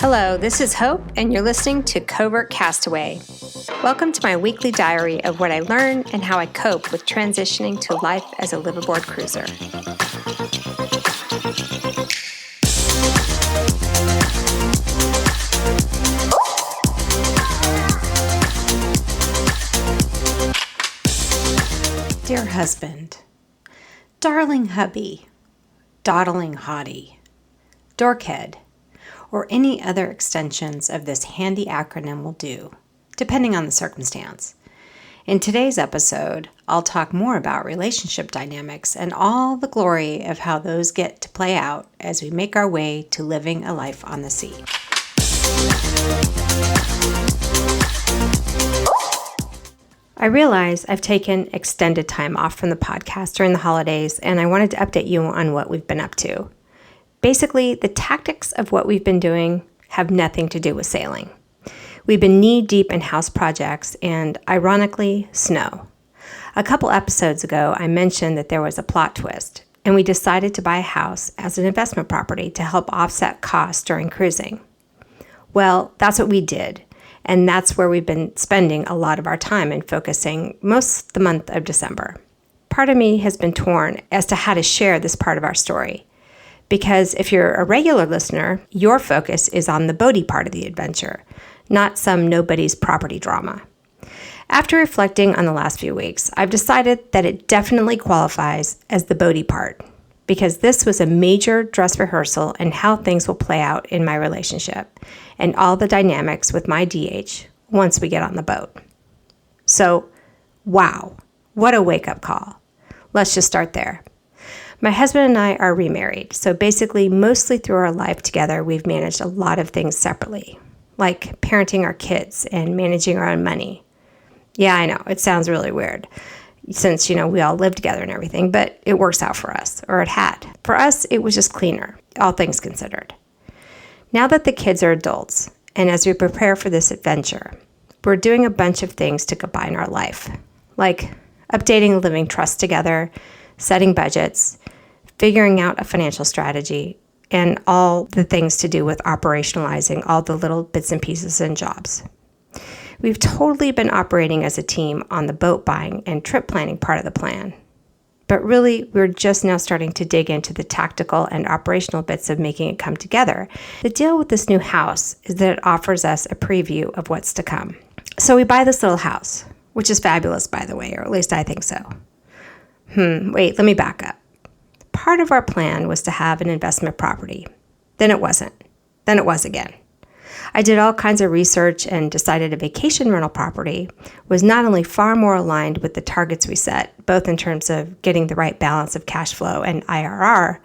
Hello, this is Hope, and you're listening to Covert Castaway. Welcome to my weekly diary of what I learn and how I cope with transitioning to life as a liveaboard cruiser. Dear husband, darling hubby, dawdling hottie, Dork Head, or any other extensions of this handy acronym will do, depending on the circumstance. In today's episode, I'll talk more about relationship dynamics and all the glory of how those get to play out as we make our way to living a life on the sea. I realize I've taken extended time off from the podcast during the holidays, and I wanted to update you on what we've been up to. Basically, the tactics of what we've been doing have nothing to do with sailing. We've been knee-deep in house projects and, ironically, snow. A couple episodes ago, I mentioned that there was a plot twist, and we decided to buy a house as an investment property to help offset costs during cruising. Well, that's what we did. And that's where we've been spending a lot of our time and focusing most the month of December. Part of me has been torn as to how to share this part of our story. Because if you're a regular listener, your focus is on the boaty part of the adventure, not some nobody's property drama. After reflecting on the last few weeks, I've decided that it definitely qualifies as the boaty part, because this was a major dress rehearsal in how things will play out in my relationship and all the dynamics with my DH once we get on the boat. So, wow, what a wake-up call. Let's just start there. My husband and I are remarried, so basically mostly through our life together, we've managed a lot of things separately, like parenting our kids and managing our own money. Yeah, I know, it sounds really weird, since, we all live together and everything, but it works out for us, or it had. For us, it was just cleaner, all things considered. Now that the kids are adults, and as we prepare for this adventure, we're doing a bunch of things to combine our life, like updating a living trust together, setting budgets, figuring out a financial strategy, and all the things to do with operationalizing all the little bits and pieces and jobs. We've totally been operating as a team on the boat buying and trip planning part of the plan. But really, we're just now starting to dig into the tactical and operational bits of making it come together. The deal with this new house is that it offers us a preview of what's to come. So we buy this little house, which is fabulous, by the way, or at least I think so. Wait, let me back up. Part of our plan was to have an investment property. Then it wasn't. Then it was again. I did all kinds of research and decided a vacation rental property was not only far more aligned with the targets we set, both in terms of getting the right balance of cash flow and IRR,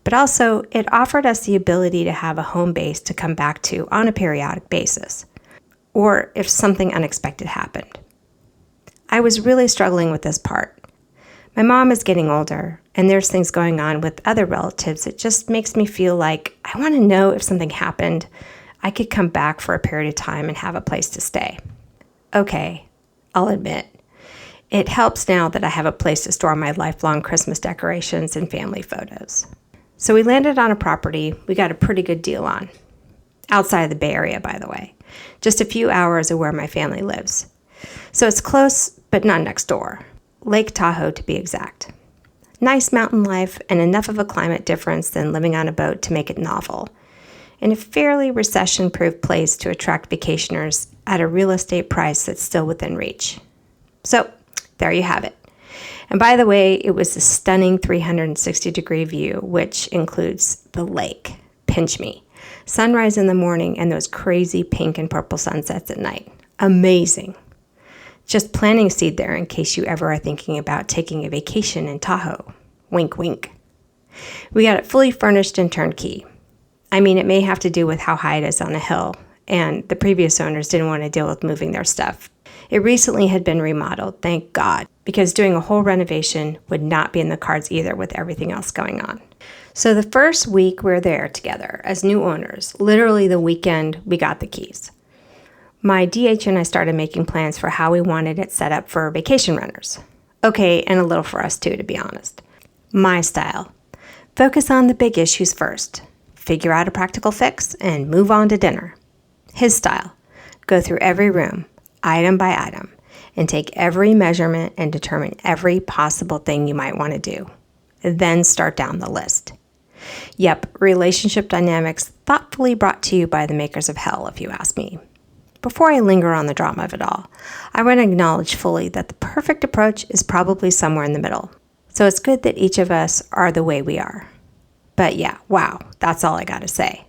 but also it offered us the ability to have a home base to come back to on a periodic basis, or if something unexpected happened. I was really struggling with this part. My mom is getting older, and there's things going on with other relatives that just makes me feel like I want to know if something happened, I could come back for a period of time and have a place to stay. Okay, I'll admit, it helps now that I have a place to store my lifelong Christmas decorations and family photos. So we landed on a property we got a pretty good deal on. Outside of the Bay Area, by the way. Just a few hours of where my family lives. So it's close, but not next door. Lake Tahoe, to be exact. Nice mountain life and enough of a climate difference than living on a boat to make it novel. And a fairly recession-proof place to attract vacationers at a real estate price that's still within reach. So, there you have it. And by the way, it was a stunning 360-degree view, which includes the lake. Pinch me. Sunrise in the morning and those crazy pink and purple sunsets at night. Amazing. Just planting a seed there in case you ever are thinking about taking a vacation in Tahoe. Wink, wink. We got it fully furnished and turnkey. I mean, it may have to do with how high it is on a hill, and the previous owners didn't want to deal with moving their stuff. It recently had been remodeled, thank God, because doing a whole renovation would not be in the cards either with everything else going on. So the first week we're there together as new owners, literally the weekend we got the keys. My DH and I started making plans for how we wanted it set up for vacation renters. Okay, and a little for us too, to be honest. My style. Focus on the big issues first. Figure out a practical fix and move on to dinner. His style: go through every room, item by item, and take every measurement and determine every possible thing you might want to do. Then start down the list. Yep, relationship dynamics thoughtfully brought to you by the makers of hell, if you ask me. Before I linger on the drama of it all, I want to acknowledge fully that the perfect approach is probably somewhere in the middle. So it's good that each of us are the way we are. But yeah, wow, that's all I got to say.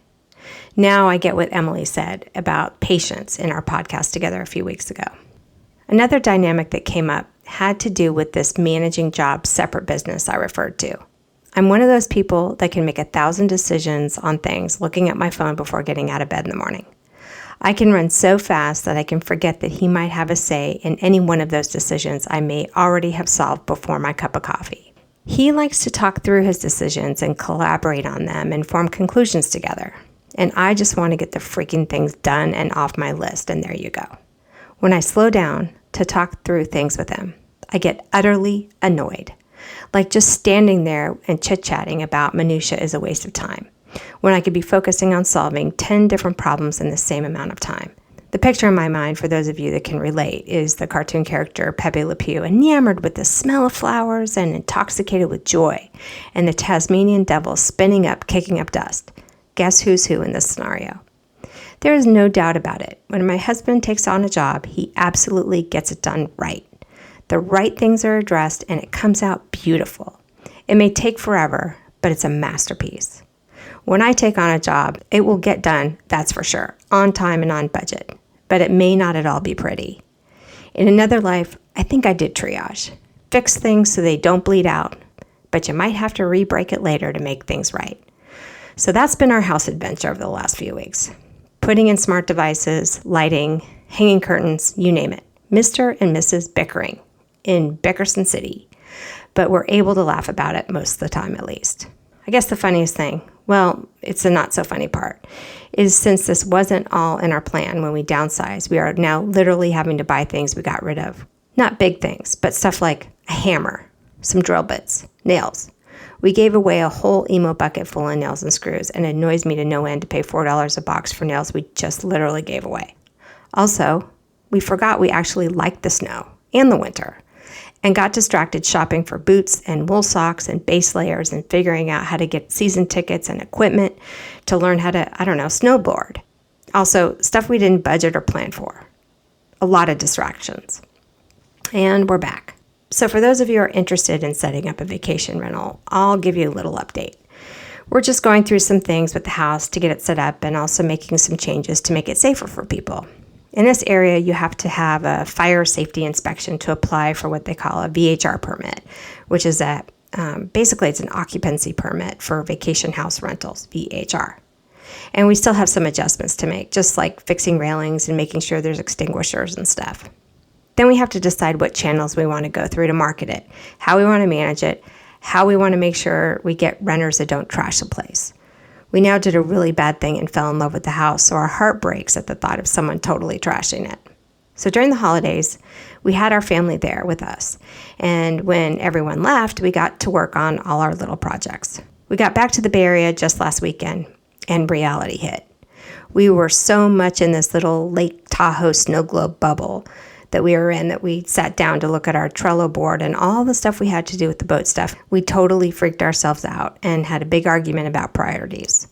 Now I get what Emily said about patience in our podcast together a few weeks ago. Another dynamic that came up had to do with this managing job separate business I referred to. I'm one of those people that can make 1,000 decisions on things looking at my phone before getting out of bed in the morning. I can run so fast that I can forget that he might have a say in any one of those decisions I may already have solved before my cup of coffee. He likes to talk through his decisions and collaborate on them and form conclusions together. And I just want to get the freaking things done and off my list, and there you go. When I slow down to talk through things with him, I get utterly annoyed. Like just standing there and chit-chatting about minutia is a waste of time, when I could be focusing on solving 10 different problems in the same amount of time. The picture in my mind, for those of you that can relate, is the cartoon character Pebble Appeal, enamored with the smell of flowers and intoxicated with joy, and the Tasmanian devil spinning up, kicking up dust. Guess who's who in this scenario? There is no doubt about it. When my husband takes on a job, he absolutely gets it done right. The right things are addressed, and it comes out beautiful. It may take forever, but it's a masterpiece. When I take on a job, it will get done, that's for sure, on time and on budget, but it may not at all be pretty. In another life, I think I did triage. Fix things so they don't bleed out, but you might have to re-break it later to make things right. So that's been our house adventure over the last few weeks. Putting in smart devices, lighting, hanging curtains, you name it. Mr. and Mrs. Bickering in Bickerson City, but we're able to laugh about it most of the time at least. I guess the funniest thing, well, it's the not so funny part, is since this wasn't all in our plan when we downsized, we are now literally having to buy things we got rid of. Not big things, but stuff like a hammer, some drill bits, nails. We gave away a whole emo bucket full of nails and screws, and it annoys me to no end to pay $4 a box for nails we just literally gave away. Also, we forgot we actually liked the snow and the winter, and got distracted shopping for boots and wool socks and base layers and figuring out how to get season tickets and equipment to learn how to, snowboard. Also, stuff we didn't budget or plan for. A lot of distractions. And we're back. So for those of you who are interested in setting up a vacation rental, I'll give you a little update. We're just going through some things with the house to get it set up and also making some changes to make it safer for people. In this area, you have to have a fire safety inspection to apply for what they call a VHR permit, which is basically it's an occupancy permit for vacation house rentals, VHR. And we still have some adjustments to make, just like fixing railings and making sure there's extinguishers and stuff. Then we have to decide what channels we want to go through to market it, how we want to manage it, how we want to make sure we get renters that don't trash the place. We now did a really bad thing and fell in love with the house, so our heart breaks at the thought of someone totally trashing it. So during the holidays, we had our family there with us. And when everyone left, we got to work on all our little projects. We got back to the Bay Area just last weekend, and reality hit. We were so much in this little Lake Tahoe snow globe bubble that we were in that we sat down to look at our Trello board and all the stuff we had to do with the boat stuff. We totally freaked ourselves out and had a big argument about priorities.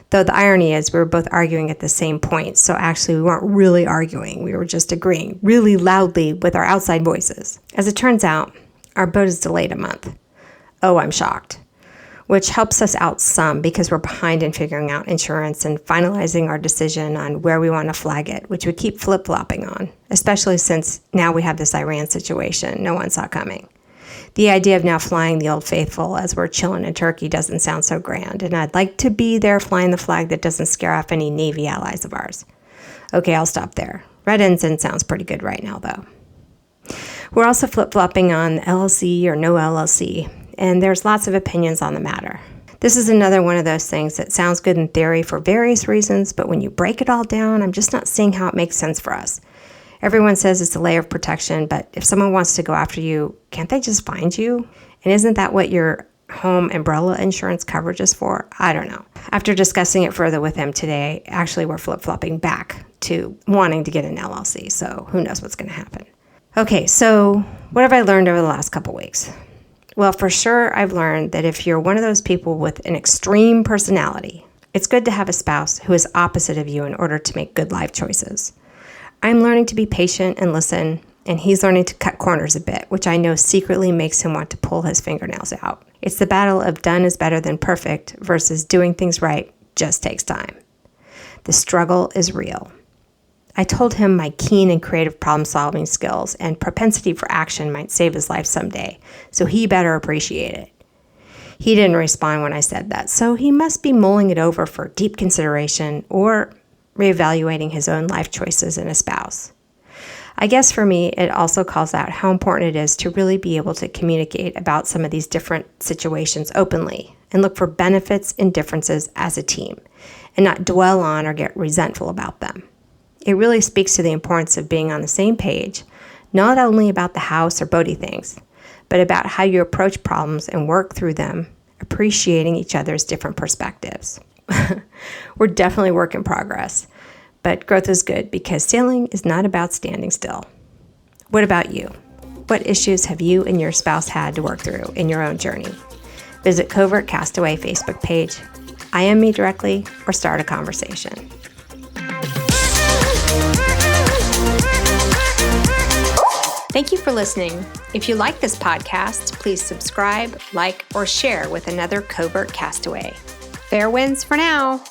Though the irony is we were both arguing at the same point, so actually we weren't really arguing. We were just agreeing really loudly with our outside voices. As it turns out, our boat is delayed a month. Oh, I'm shocked. Which helps us out some because we're behind in figuring out insurance and finalizing our decision on where we want to flag it, which we keep flip-flopping on, especially since now we have this Iran situation no one saw coming. The idea of now flying the Old Faithful as we're chilling in Turkey doesn't sound so grand, and I'd like to be there flying the flag that doesn't scare off any Navy allies of ours. Okay, I'll stop there. Red ensign sounds pretty good right now, though. We're also flip-flopping on LLC or no LLC, and there's lots of opinions on the matter. This is another one of those things that sounds good in theory for various reasons, but when you break it all down, I'm just not seeing how it makes sense for us. Everyone says it's a layer of protection, but if someone wants to go after you, can't they just find you? And isn't that what your home umbrella insurance coverage is for? I don't know. After discussing it further with him today, actually we're flip-flopping back to wanting to get an LLC, so who knows what's going to happen. Okay, so what have I learned over the last couple weeks? Well, for sure, I've learned that if you're one of those people with an extreme personality, it's good to have a spouse who is opposite of you in order to make good life choices. I'm learning to be patient and listen, and he's learning to cut corners a bit, which I know secretly makes him want to pull his fingernails out. It's the battle of done is better than perfect versus doing things right just takes time. The struggle is real. I told him my keen and creative problem-solving skills and propensity for action might save his life someday, so he better appreciate it. He didn't respond when I said that, so he must be mulling it over for deep consideration or reevaluating his own life choices in a spouse. I guess for me, it also calls out how important it is to really be able to communicate about some of these different situations openly and look for benefits and differences as a team and not dwell on or get resentful about them. It really speaks to the importance of being on the same page, not only about the house or boaty things, but about how you approach problems and work through them, appreciating each other's different perspectives. We're definitely work in progress, but growth is good because sailing is not about standing still. What about you? What issues have you and your spouse had to work through in your own journey? Visit Covert Castaway Facebook page, IM me directly, or start a conversation. Thank you for listening. If you like this podcast, please subscribe, like, or share with another Covert Castaway. Fair winds for now.